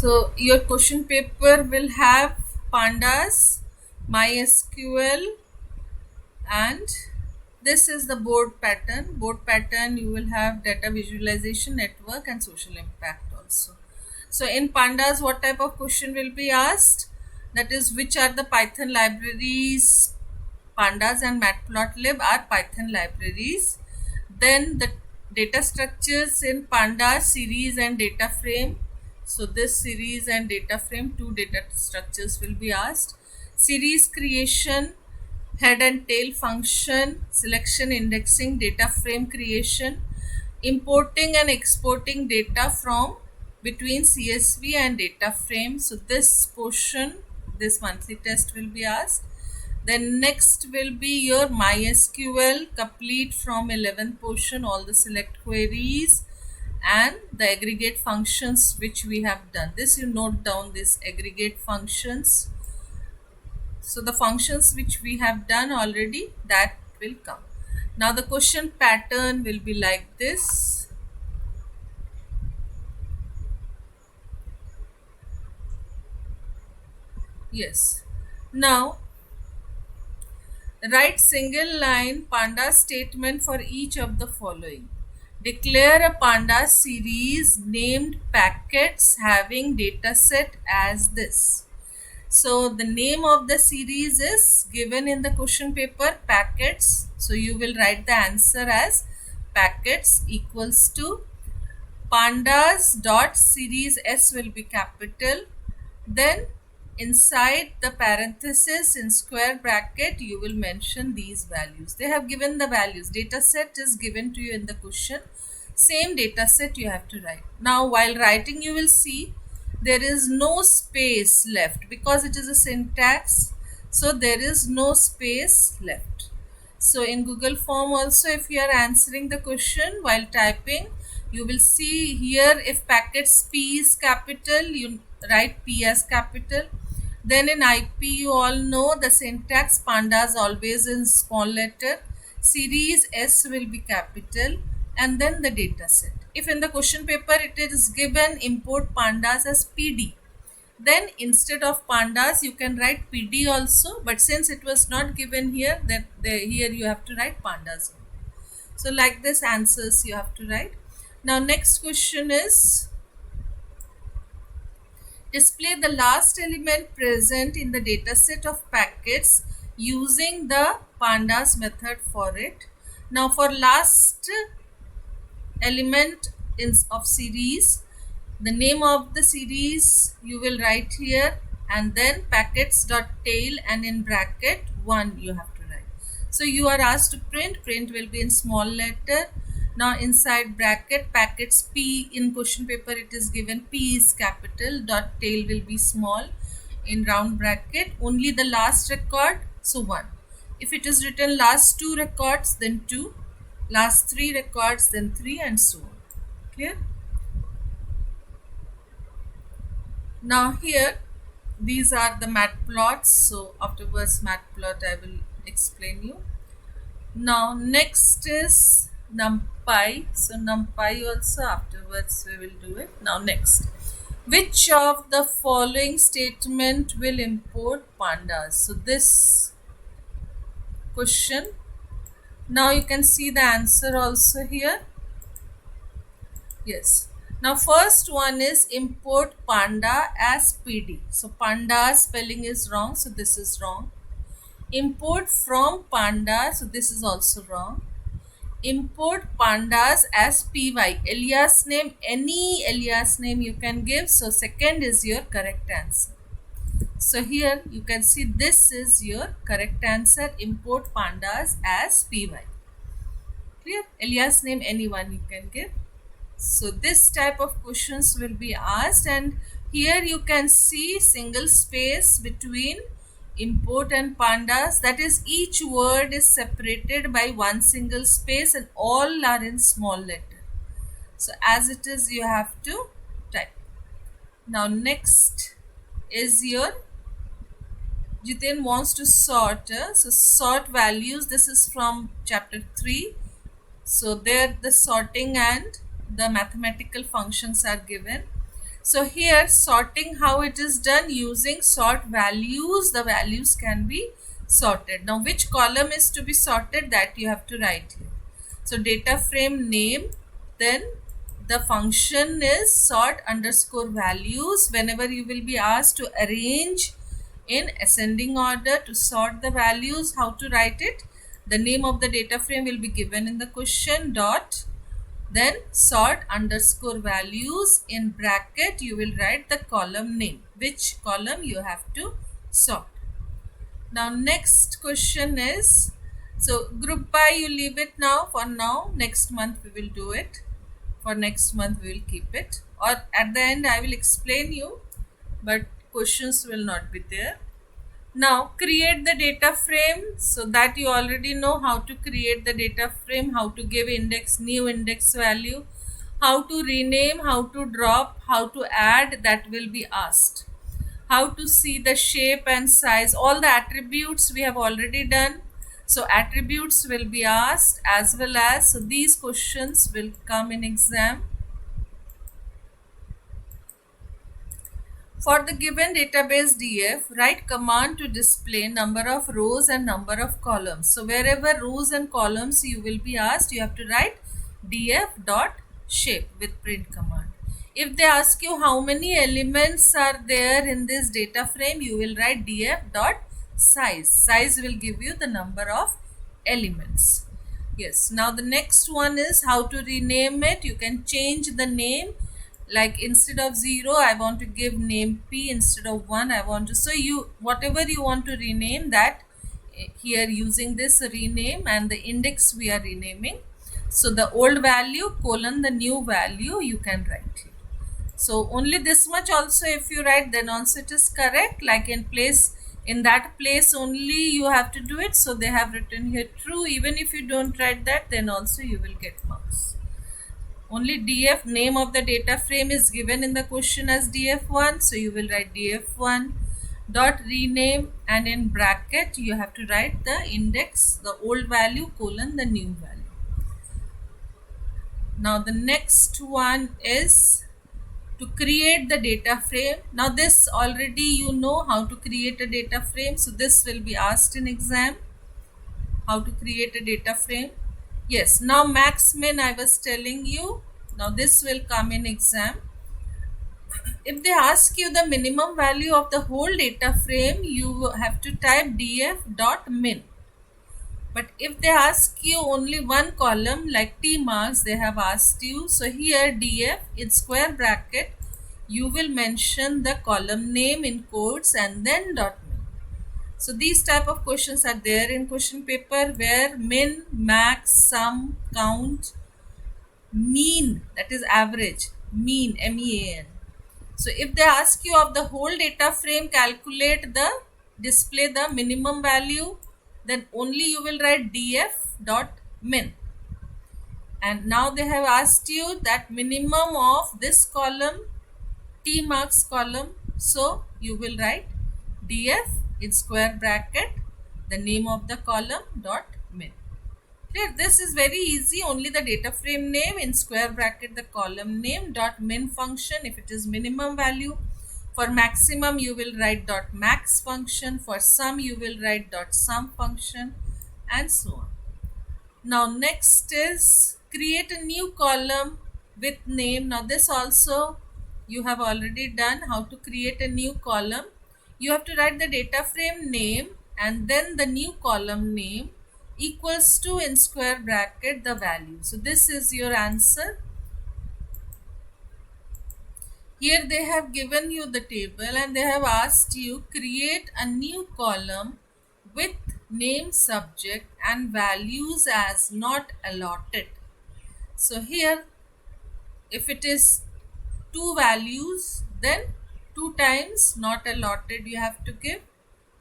So your question paper will have pandas, MySQL, and this is the board pattern. Board pattern, you will have data visualization, network, and social impact also. So in pandas, what type of question will be asked? That is, which are the Python libraries? Pandas and Matplotlib are Python libraries. Then the data structures in pandas, series and data frame. So this series and data frame, two data structures will be asked. Series creation, head and tail function, selection, indexing, data frame creation, importing and exporting data from between CSV and data frame. So this portion, this monthly test will be asked. Then next will be your MySQL, complete from 11th portion, all the select queries and the aggregate functions which we have done. This you note down, this aggregate functions. So the functions which we have done already, that will come. Now the question pattern will be like this. Yes. Now write single line panda statement for each of the following. Declare a panda series named packets having dataset as this. So the name of the series is given in the question paper, packets. So you will write the answer as packets equals to pandas dot series S will be capital. Then inside the parenthesis in square bracket you will mention these values. They have given the values. Data set is given to you in the question. Same data set you have to write. Now while writing you will see there is no space left because it is a syntax. So there is no space left. So in Google form also, if you are answering the question while typing, you will see here if packets P is capital, you write P as capital. Then in IP, you all know the syntax pandas always in small letter. Series S will be capital and then the data set. If in the question paper it is given import pandas as PD, then instead of pandas you can write PD also, but since it was not given here, that here you have to write pandas. So like this answers you have to write. Now next question is display the last element present in the dataset of packets using the pandas method for it. Now for last element of series, the name of the series you will write here and then packets dot tail and in bracket 1 you have to write. So you are asked to print will be in small letter. Now inside bracket packets P, in question paper it is given P is capital, dot tail will be small, in round bracket only the last record, so 1. If it is written last 2 records then 2, last 3 records then 3 and so on. Clear? Now here these are the matplots, so afterwards matplot I will explain you. Now next is numpy, so numpy also afterwards we will do it. Now next, which of the following statement will import pandas? So this question, now you can see the answer also here. Yes. Now first one is import panda as PD. So panda spelling is wrong, so this is wrong. Import from panda, so this is also wrong. Import pandas as py, alias name, any alias name you can give. So second is your correct answer. So here you can see this is your correct answer, import pandas as py. Clear? Alias name anyone you can give. So this type of questions will be asked, and here you can see single space between import and pandas, that is each word is separated by one single space and all are in small letter. So as it is you have to type. Now next is your Jiten wants to sort. So sort values, this is from chapter 3. So there the sorting and the mathematical functions are given. So here sorting, how it is done, using sort values, the values can be sorted. Now which column is to be sorted, that you have to write here. So data frame name, then the function is sort underscore values. Whenever you will be asked to arrange in ascending order to sort the values, how to write it, the name of the data frame will be given in the question, dot, then sort underscore values, in bracket you will write the column name, which column you have to sort. Now next question is, so group by you leave it now for now, next month we will do it, for next month we will keep it, or at the end I will explain you, but questions will not be there. Now create the data frame, so that you already know how to create the data frame, how to give index, new index value, how to rename, how to drop, how to add, that will be asked. How to see the shape and size, all the attributes we have already done. So attributes will be asked, as well as, so these questions will come in exam. For the given database DF, write command to display number of rows and number of columns. So wherever rows and columns you will be asked, you have to write df dot shape with print command. If they ask you how many elements are there in this data frame, you will write df dot size. Size will give you the number of elements. Yes, now the next one is how to rename it. You can change the name, like instead of 0 I want to give name P, instead of 1 I want to, so you whatever you want to rename that, here using this rename, and the index we are renaming. So the old value colon the new value you can write here. So only this much also if you write, then also it is correct, like in that place only you have to do it. So they have written here true. Even if you don't write that, then also you will get marks. Only df, name of the data frame, is given in the question as df1, so you will write df1 dot rename, and in bracket you have to write the index, the old value colon the new value. Now the next one is to create the data frame. Now this already you know how to create a data frame, so this will be asked in exam, how to create a data frame. Yes, now max min I was telling you, now this will come in exam. If they ask you the minimum value of the whole data frame, you have to type df dot min. But if they ask you only one column, like T marks they have asked you, so here df in square bracket you will mention the column name in quotes and then dot min. So these type of questions are there in question paper, where min, max, sum, count, mean, that is average, mean, MEAN. So if they ask you of the whole data frame, calculate the, display the minimum value, then only you will write df dot min. And now they have asked you that minimum of this column, T marks column, so you will write df in square bracket the name of the column dot min. Clear? This is very easy. Only the data frame name in square bracket the column name dot min function if it is minimum value. For maximum you will write dot max function. For sum you will write dot sum function, and so on. Now next is create a new column with name. Now this also you have already done, how to create a new column. You have to write the data frame name and then the new column name equals to in square bracket the value. So this is your answer. Here they have given you the table and they have asked you create a new column with name, subject and values as not allotted. So here if it is 2 values, then 2 times not allotted you have to give.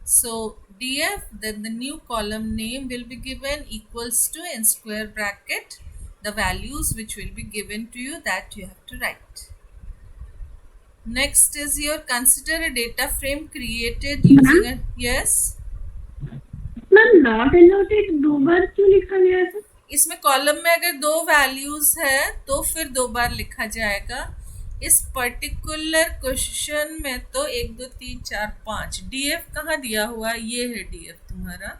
So df, then the new column name will be given equals to in square bracket the values which will be given to you, that you have to write. Next is your consider a data frame created using a, yes ma'am not allotted 2 बार क्यों लिखा गया है? इसमें column में अगर 2 values है तो फिर 2 बार लिखा जाएगा, इस पर्टिकुलर क्वेश्चन में तो 1 2 3 4 5 डीएफ कहाँ दिया हुआ है? ये है डीएफ तुम्हारा,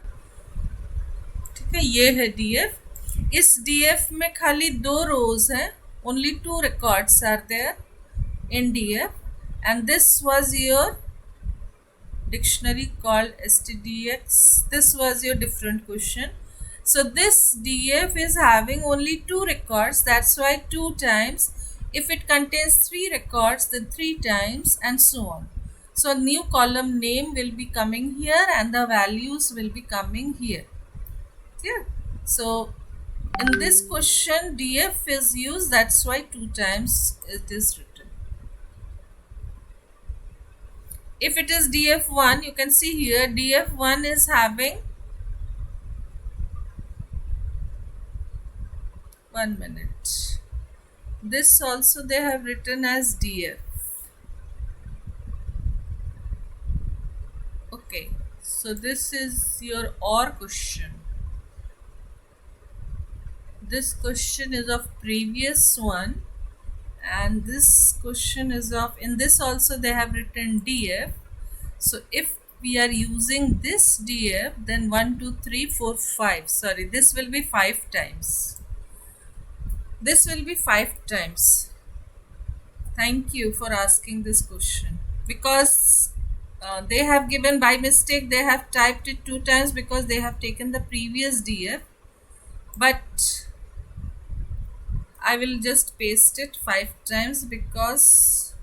ठीक है, ये है डीएफ। इस डीएफ में खाली 2 रोज हैं, only 2 records are there in DF, and this was your dictionary called STDX. This was your different question. So this DF is having only 2 records, that's why 2 times. If it contains 3 records, then 3 times, and so on. So new column name will be coming here and the values will be coming here. Clear? So in this question DF is used, that's why 2 times it is written. If it is df1, you can see here df1 is having 1 minute. This also they have written as df. Okay, so this is your OR question. This question is of previous one, and this question is of, in this also they have written df. So if we are using this df, then 1 2 3 4 5, sorry, this will be 5 times. This will be 5 times. Thank you for asking this question, because they have given by mistake, they have typed it 2 times because they have taken the previous df, but I will just paste it 5 times because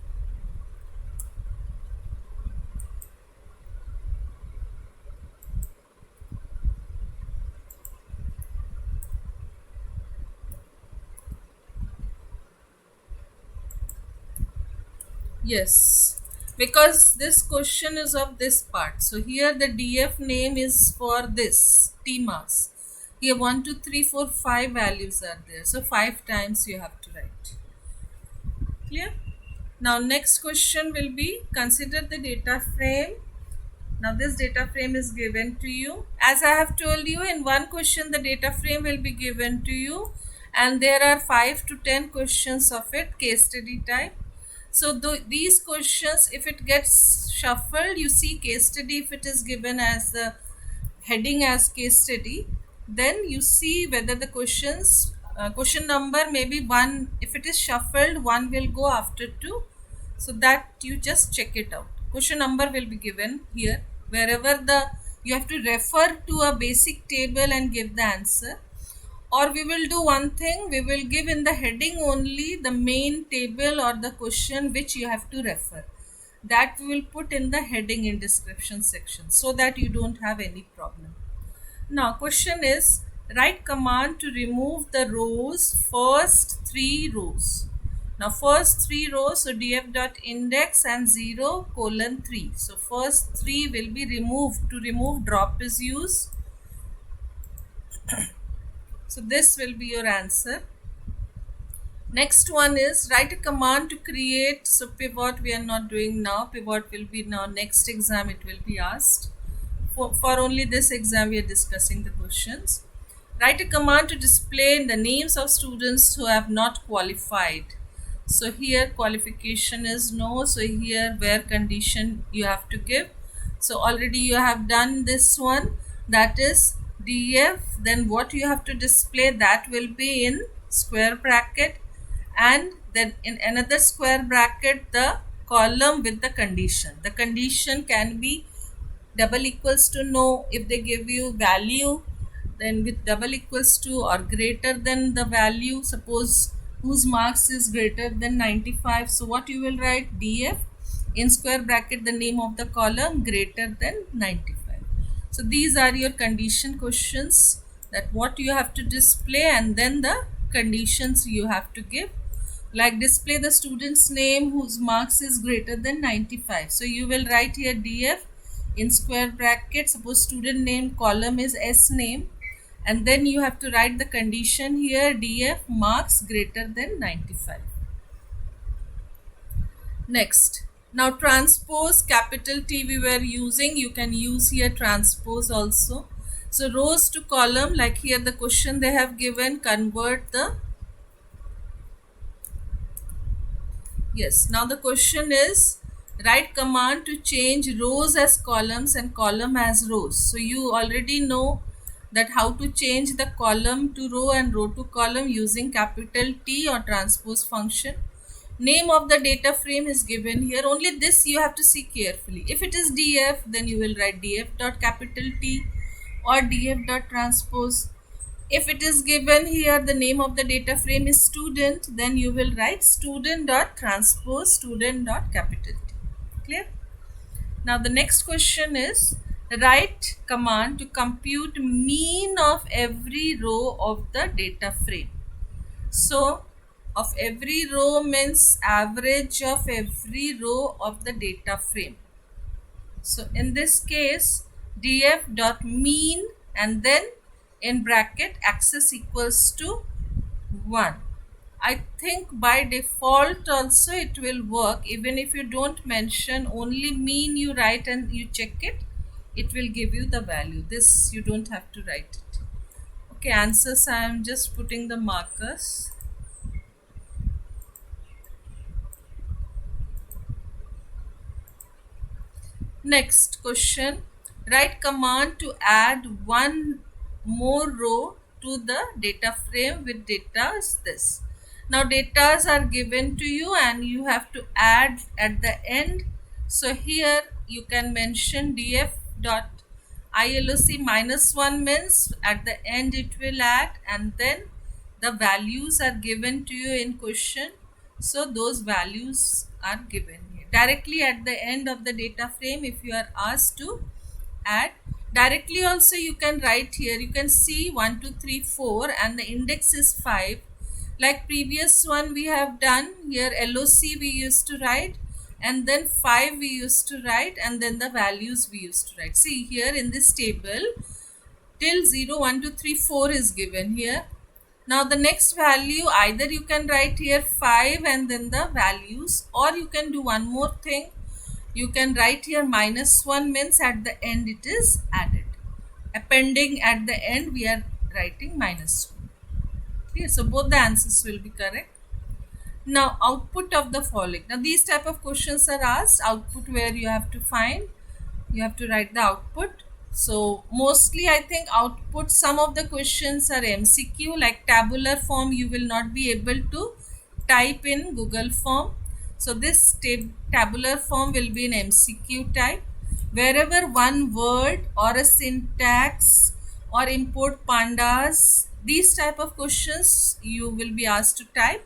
yes, because this question is of this part. So here the df name is for this T marks. Here 1 2 3 4 5 values are there, so 5 times you have to write. Clear? Now next question will be, consider the data frame. Now this data frame is given to you. As I have told you, in one question the data frame will be given to you, and there are 5 to 10 questions of it, case study type. So these questions, if it gets shuffled, you see case study, if it is given as the heading as case study, then you see whether the questions, question number maybe 1, if it is shuffled, 1 will go after 2. So that you just check it out. Question number will be given here, wherever you have to refer to a basic table and give the answer. Or we will do one thing, we will give in the heading only the main table or the question which you have to refer. That we will put in the heading in description section, so that you don't have any problem. Now question is, write command to remove the rows, first 3 rows. Now first 3 rows, so df.index and 0:3. So first 3 will be removed. To remove, drop is used. So this will be your answer. Next one is, write a command to create, so pivot we are not doing now, pivot will be now next exam it will be asked. For only this exam we are discussing the questions. Write a command to display the names of students who have not qualified. So here qualification is no, so here where condition you have to give. So already you have done this one, that is df, then what you have to display, that will be in square bracket, and then in another square bracket the column with the condition. The condition can be double equals to no, if they give you value, then with double equals to or greater than the value, suppose whose marks is greater than 95. So what you will write, df in square bracket the name of the column greater than 95. So these are your condition questions, that what you have to display and then the conditions you have to give. Like display the student's name whose marks is greater than 95. So you will write here df in square bracket, suppose student name column is s name, and then you have to write the condition here, df marks greater than 95. Next, now transpose, capital T we were using, you can use here transpose also. So rows to column, like here the question they have given, convert the, Yes, now the question is write command to change rows as columns and column as rows. So you already know that how to change the column to row and row to column using capital T or transpose function. Name of the data frame is given here. Only this you have to see carefully. If it is df, then you will write df dot capital T or df dot transpose. If it is given here the name of the data frame is student, then you will write student dot transpose student dot capital T. Clear? Now the next question is write command to compute mean of every row of the data frame. So of every row means average of every row of the data frame. So in this case df dot mean and then in bracket axis equals to 1. I think by default also it will work. Even if you don't mention, only mean you write and you check it, it will give you the value. This you don't have to write it. Okay, answers I am just putting the markers. Next question, write command to add one more row to the data frame with data is this. Now datas are given to you and you have to add at the end. So here you can mention df dot ILOC minus 1 means at the end it will add, and then the values are given to you in question. So those values are given here directly at the end of the data frame. If you are asked to add directly also, you can write here, you can see 1 2 3 4 and the index is 5. Like previous one we have done here, LOC we used to write and then 5 we used to write and then the values we used to write. See here in this table till 0 1 2 3 4 is given here. Now the next value, either you can write here 5 and then the values, or you can do one more thing. You can write here minus 1 means at the end it is added. Appending at the end we are writing minus 1. Okay, so both the answers will be correct. Now output of the following. Now these type of questions are asked. Output where you have to find, you have to write the output. So mostly I think output, some of the questions are MCQ, like tabular form you will not be able to type in Google form. So this tabular form will be in MCQ type. Wherever one word or a syntax or import pandas, these type of questions you will be asked to type.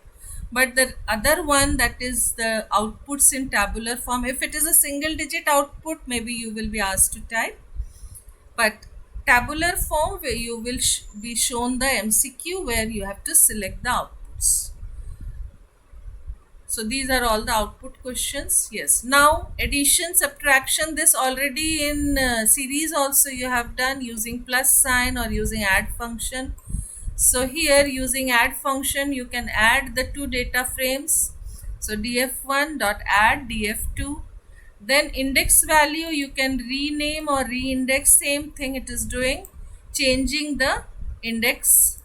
But the other one, that is the outputs in tabular form, if it is a single digit output, maybe you will be asked to type. But tabular form where you will be shown the MCQ where you have to select the outputs. So these are all the output questions. Yes. Now addition, subtraction, this already in series also you have done using plus sign or using add function. So here using add function you can add the two data frames. So df1 dot add df2. Then index value you can rename or reindex, same thing it is doing, changing the index.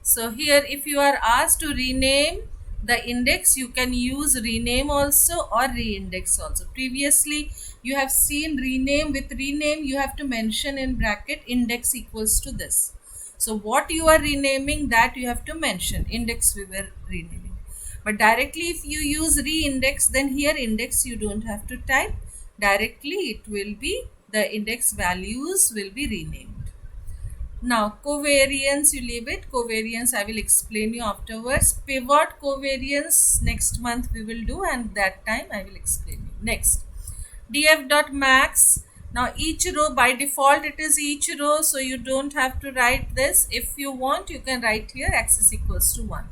So here if you are asked to rename the index, you can use rename also or reindex also. Previously you have seen rename. With rename you have to mention in bracket index equals to this. So what you are renaming, that you have to mention, index we were renaming. But directly if you use reindex, then here index you don't have to type. Directly it will be, the index values will be renamed. Now covariance you leave it. Covariance I will explain you afterwards. Pivot covariance next month we will do, and that time I will explain you. Next, df dot max. Now each row, by default it is each row, so you don't have to write this. If you want you can write here axis equals to 1.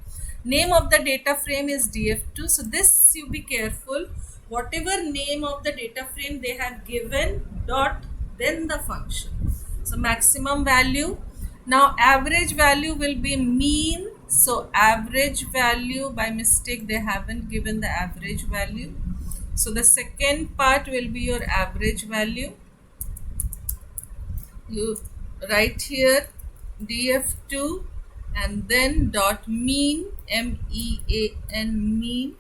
Name of the data frame is df2. So this you be careful, whatever name of the data frame they have given, dot then the function. So maximum value. Now average value will be mean. So average value, by mistake they haven't given the average value. So the second part will be your average value. You write here df2 and then dot mean, MEAN mean,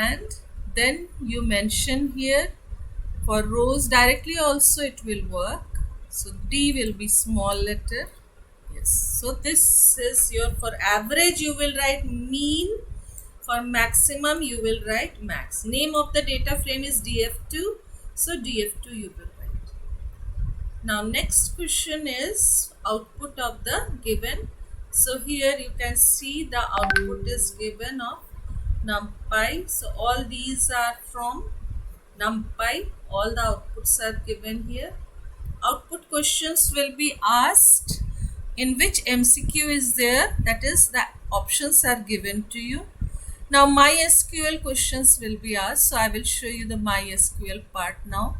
and then you mention here for rows directly also it will work. So D will be small letter. Yes, so this is your, for average you will write mean, for maximum you will write max. Name of the data frame is DF2, so DF2 you will write. Now next question is output of the given. So here you can see the output is given of NumPy. So all these are from NumPy. All the outputs are given here. Output questions will be asked in which MCQ is there, that is the options are given to you. Now MySQL questions will be asked. So I will show you the MySQL part now.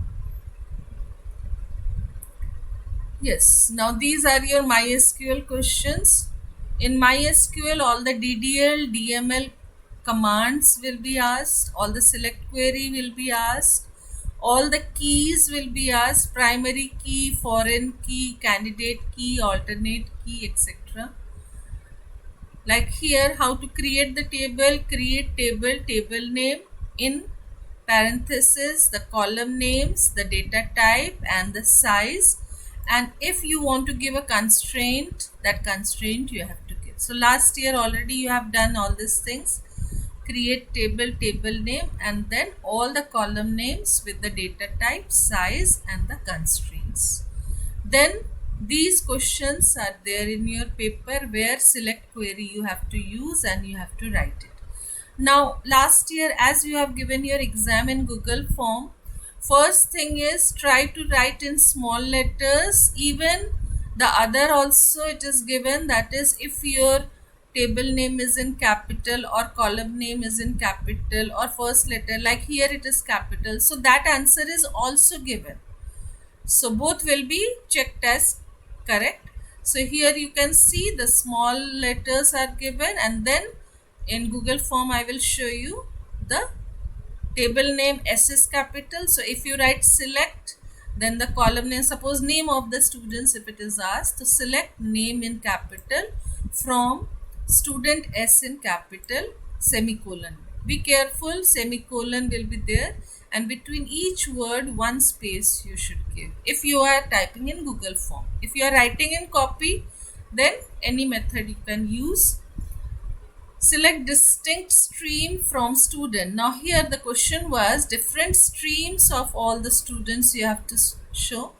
Yes, now these are your MySQL questions. In MySQL, all the DDL, DML commands will be asked, all the select query will be asked, all the keys will be asked, primary key, foreign key, candidate key, alternate key, etc. Like here, how to create the table, create table, table name, in parenthesis, the column names, the data type and the size. And if you want to give a constraint, that constraint you have to give. So last year already you have done all these things. Create table, table name, and then all the column names with the data type, size and the constraints. Then these questions are there in your paper where select query you have to use and you have to write it. Now last year, as you have given your exam in Google form, first thing is try to write in small letters. Even the other also it is given, that is if your table name is in capital or column name is in capital or first letter, like here it is capital, so that answer is also given. So both will be checked as correct. So here you can see the small letters are given, and then in Google form I will show you the table name S is capital. So if you write select, then the column name, suppose name of the students if it is asked, to select name in capital from student S in capital, semicolon. Be careful, semicolon will be there, and between each word one space you should give if you are typing in Google form. If you are writing in copy, then any method you can use. Select distinct stream from student. Now here the question was different streams of all the students you have to show.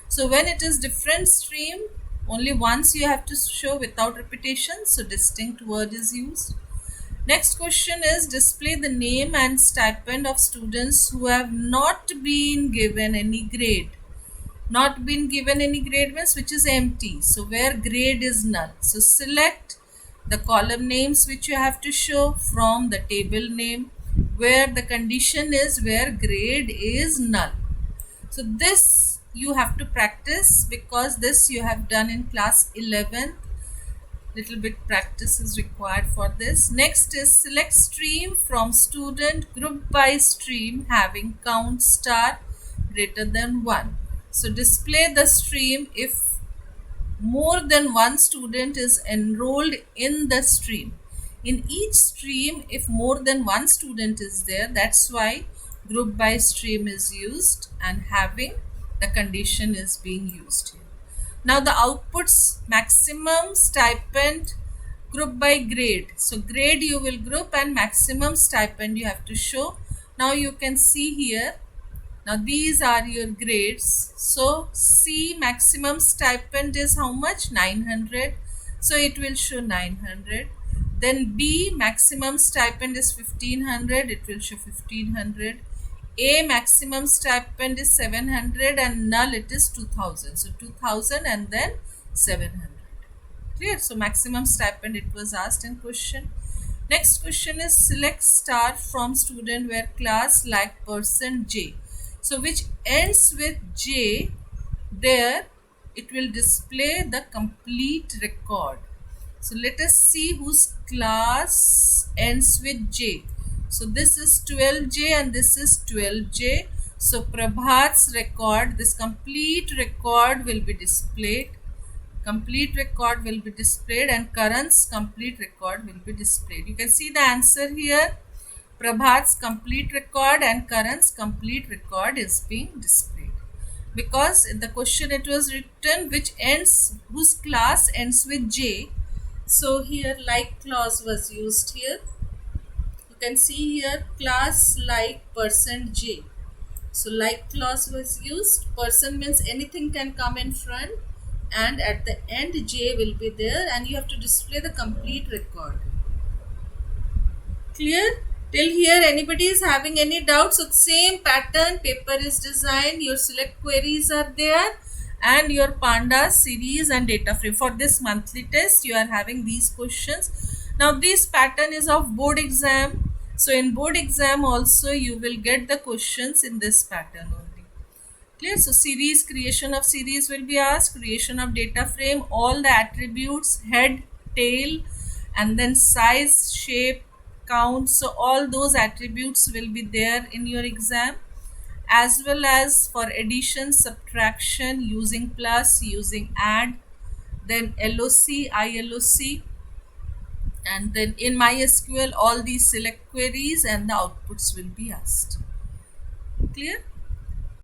So when it is different stream, only once you have to show without repetition, so distinct word is used. Next question is display the name and stipend of students who have not been given any grade. Not been given any grade means which is empty, so where grade is null. So select the column names which you have to show from the table name where the condition is where grade is null. So this you have to practice because this you have done in class 11th. Little bit practice is required for this. Next is select stream from student group by stream having count star greater than 1. So display the stream if more than one student is enrolled in the stream. In each stream, if more than one student is there, that's why group by stream is used and having the condition is being used here. Now the outputs maximum stipend group by grade. So grade you will group and maximum stipend you have to show. Now you can see here. Now these are your grades. So C maximum stipend is how much? 900. So it will show 900. Then B maximum stipend is 1500. It will show 1500. A maximum stipend is 700 and null it is 2000. So 2000 and then 700. Clear? So maximum stipend it was asked in question. Next question is select star from student where class like person J. So which ends with J, there it will display the complete record. So let us see whose class ends with J. So this is 12J and this is 12J. So Prabhat's record, this complete record will be displayed. Complete record will be displayed and Karan's complete record will be displayed. You can see the answer here. Prabhat's complete record and Karan's complete record is being displayed. Because in the question it was written whose class ends with J. So here like clause was used here. You can see here class like %J. So like clause was used. Person means anything can come in front, and at the end J will be there, and you have to display the complete record. Clear? Till here anybody is having any doubts? So same pattern, paper is designed, your select queries are there, and your pandas series and data frame. For this monthly test you are having these questions. Now this pattern is of board exam. So in board exam also you will get the questions in this pattern only. Clear? So series, creation of series will be asked, creation of data frame, all the attributes, head, tail, and then size, shape, count. So all those attributes will be there in your exam, as well as for addition, subtraction, using plus, using add, then LOC, ILOC, and then in MySQL all these select queries and the outputs will be asked. Clear?